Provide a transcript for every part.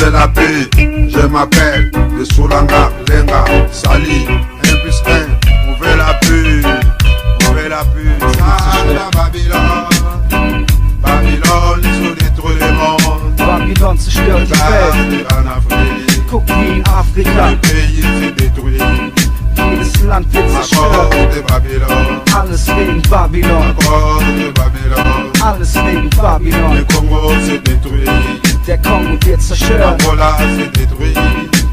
c'est la paix. Je m'appelle de Soulanga, Lenga, Sali, 1+1, ouvrez la pub, ouvrez la pub. Sala Babylone, Babylone, ils ont détruit le monde. Babylone zerstört die Welt. En Afrique, Guck wie in Afrika, le pays s'est détruit. jedes Land wird À zerstört. cause de Babylone, Alles wegen Babylon, à cause de Babylone. alles wegen Le Babylon. Congo s'est détruit, Der Kongo wird zerstört, Angola s'est détruit,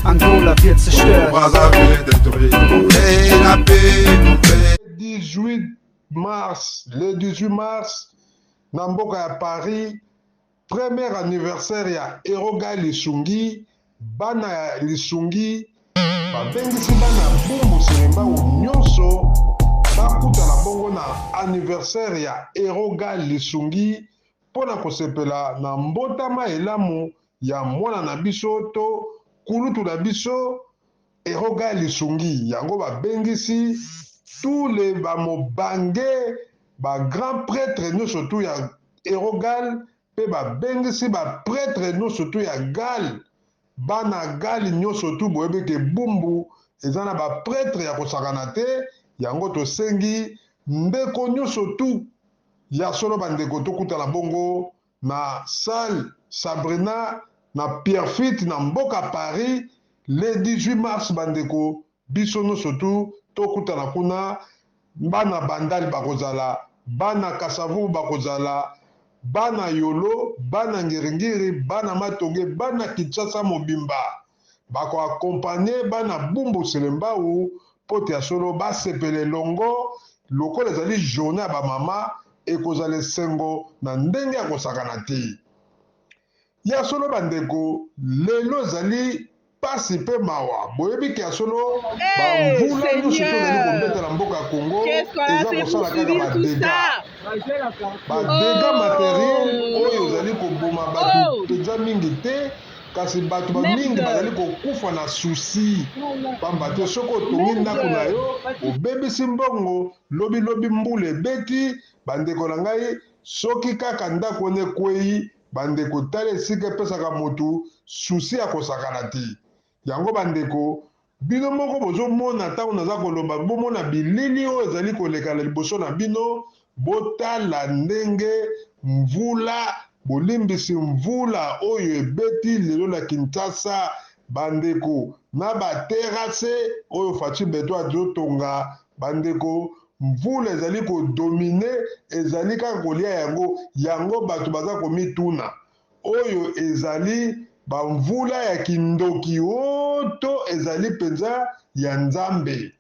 Angola wird zerstört. Brazzaville est détruit. Ouvrez la paix, ouvrez. 18 mars, le 18 mars, na mboka ya Paris, premier anniversaire ya Eroga Lisungi, bana ya Lisungi, babengisi bana bumbu selemba nyonso, bakutana bongo na anniversaire ya Eroga Lisungi, pona kosepela na mbotama elamu ya mwana na biso to kulutu na biso Eroga Lisungi. Yango babengisi tous les bamobange grand prêtre nous surtout ya Erogal pe babengisi prêtre nous surtout ya gal bana gal nous surtout boyebe ke bumbu ezana prêtre ya kosakana te yango tosengi ndeko nous surtout ya solo bandeko tokutana bongo na salle Sabrina na Pierrefitte na mboka Paris le 18 mars bandeko biso nous surtout tokutana kuna bana bandali bakozala bana kasavu bakozala bana yolo bana ngiringiri bana matonge bana Kinshasa mobimba bako accompagner bana bumbu selembau pote ya solo basepele longo lokola ezali journée ya bamama ekozala esengo na ndenge ya kosakana te ya solo bandeko lelo ezali pasi pe mawa boyebi ke ya solo bamvula nyonso tozali kobetela mboka Congo eza kosala kaka badega materiel oyo ezali koboma bato mpenza mingi te kasi bato bamingi bazali kokufa na susi pamba te soki otongi ndako na yo obebisi mbongo lobilobi mbula ebeti bandeko na ngai soki kaka ndako wana ekwei bandeko tala esika epesaka motu susi ya kosakana te yango bandeko bino moko bozomona ntango naza koloba bomona bilili oyo ezali kolekana liboso na bino botala ndenge mvula bolimbisi mvula oyo ebeti lelo na Kinshasa bandeko na baterase oyo Faci Beto azotonga bandeko mvula ezali kodomine ezali kaka kolia yango bato baza komituna oyo ezali bamvula ya kindoki oto ezali penza ya nzambe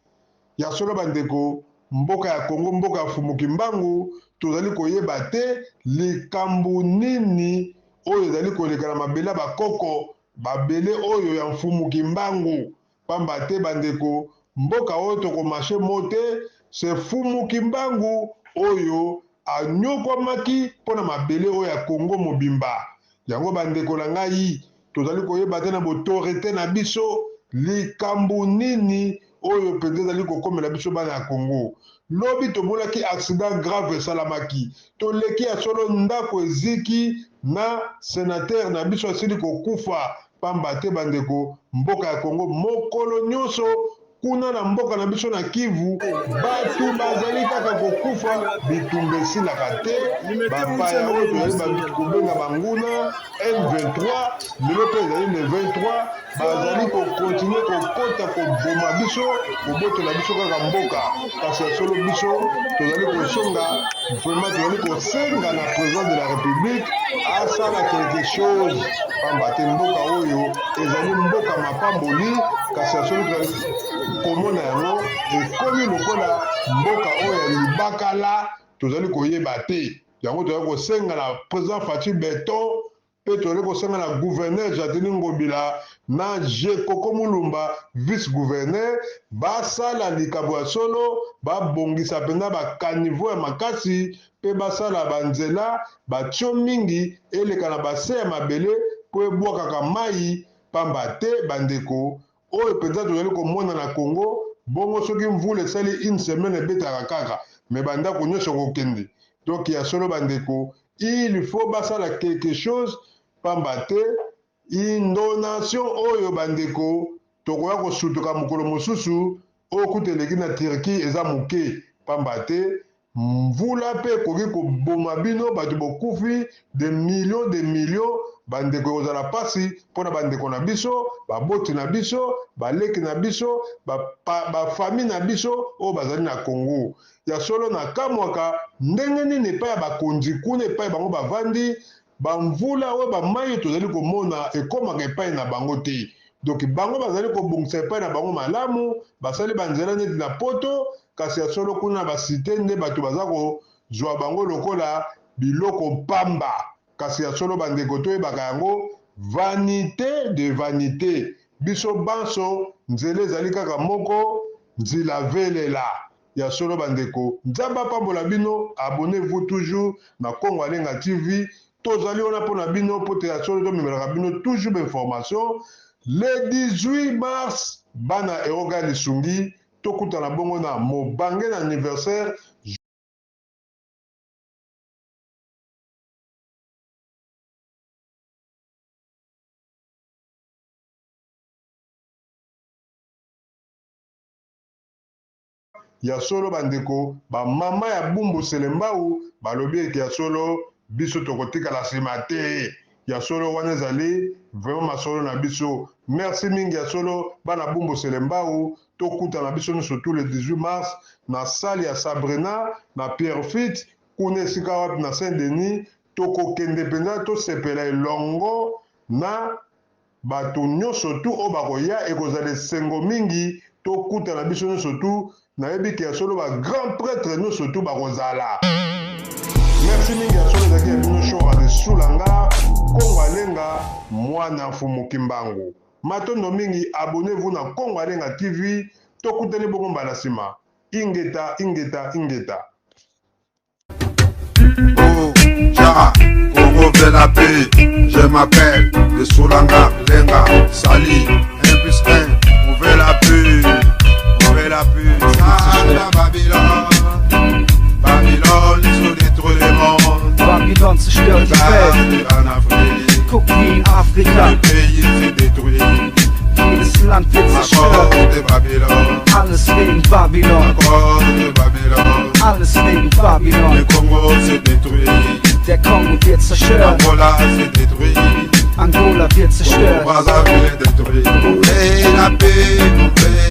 ya solo bandeko mboka ya Congo mboka ya fumuki mbangu tozali koyeba te likambo nini oyo ezali koleka na mabele bakoko babele oyo ya mfumuki mbangu pamba te bandeko mboka oyo tokomashe mote se fumuki mbangu oyo anyokwamaki mpona mabele oyo ya Congo mobimba yango bandeko na ngai tozali koyeba te na botorete na biso likambo nini oyo mpenza ezali kokomela biso bana ya Congo lobi tomonaki accident grave esalamaki toleki ya solo ndako eziki na sénateur na biso asili kokufa pamba te bandeko mboka ya Congo mokolo nyonso kuna na mboka na biso na Kivu batu bazali kaka kokufa bitumba esilaka te bapaya oyo tozali kobenga banguna M23 lelo mpe ezali le 23 bazali kokontinue kokota koboma biso kobotola biso kaka mboka kasi ya solo biso tozali kosonga vraiment tozali kosenga na président de la république asala quelque chose pamba te mboka oyo ezali mboka mapamboli kasi ya solo komona yango ekomi lokola mboka oyo ya libakala tozali koyeba te yango tozali kosenga na président Faci Beto mpe tozali kosenga na gouverneur Jatini Ngobila na Koko Mulumba vice gouverneur basala likambo ya solo babongisa mpenza bakaniveau ya makasi mpe basala banzela batio mingi eleka na base ya mabele mpo ebwakaka mai pamba te bandeko oyo mpenza tozali komona na Congo bongo soki mvula esali une semaine ebetaka kaka me bandako nyonso kokende donc ya solo bandeko il faut basala quelque chose pamba te indonation oyo bandeko tokoya kosutuka mokolo mosusu oyo kuta eleki na Turquie eza moke pamba te mvula mpe ekoki koboma bino bato bokufi de millions bandeko ekozala pasi mpona bandeko na biso baboti na biso baleki na biso bafami na biso oyo bazali na Congo ya solo na kamwaka ndenge nini epai ya bakonzi kuna epai bango bavandi bamvula oyo bamai tozali komona ekomaka epai na bango te donc bango bazali kobongisa epai na bango malamu basali banzela neti na poto kasi ya solo kuna basite nde bato baza kozwa bango lokola biloko pamba kasi ya solo bandeko toyebaka yango vanité de vanité biso banso nzela ezali kaka moko nzila velela ya solo bandeko nzambe apambola bino abonnez-vous toujours na Congo Alenga TV tozali wana mpona bino po te ya solo tomemelaka bino toujours bainformation le 18 mars bana eroga lisungi tokutana bongo na mobange na anniversaire ya solo bandeko bamama ya Bumbu Selembau balobi ete ya solo biso tokotikala nsima te ya solo wana ezali vraiment masolo na biso merci mingi ya solo bana Bumbu Selembau tokutana biso nyonso tous le 18 mars na salle ya Sabrina na Pierrefitte kuna esika wapi na Saint-Denis tokokende mpenza tosepela elongo na bato nyonso tu oyo bakoya ekozala esengo mingi tokutana biso nyonso tu nayebi ke ya solo ba grand prêtre nyonso tu bakozala merci mingi ya solo ezalaki ya bino show de sulanga Congo Alenga mwana mfumu kimbangu matondo mingi abonnez-vous na Congo Alenga TV tokutani bongo mbala nsima ingeta Oh, ja, Congo veut la paix. Je m'appelle de Soulanga, Lenga, Sali, 1 plus 1. On veut la paix, on veut la paix. Sala Babylone, Babylone, ils ont détruit le monde. Babylone zerstört die Welt. En Afrique, Guck wie in Afrika, le pays s'est détruit. jedes Land wird À cause zerstört. de Babylone, Alles wegen à Babylon, cause de Babylone. alles wegen Le Babylon. Congo s'est détruit. Der Kongo wird zerstört, Angola s'est détruit. Angola wird zerstört. Brazzaville est détruit. On veut la paix, on veut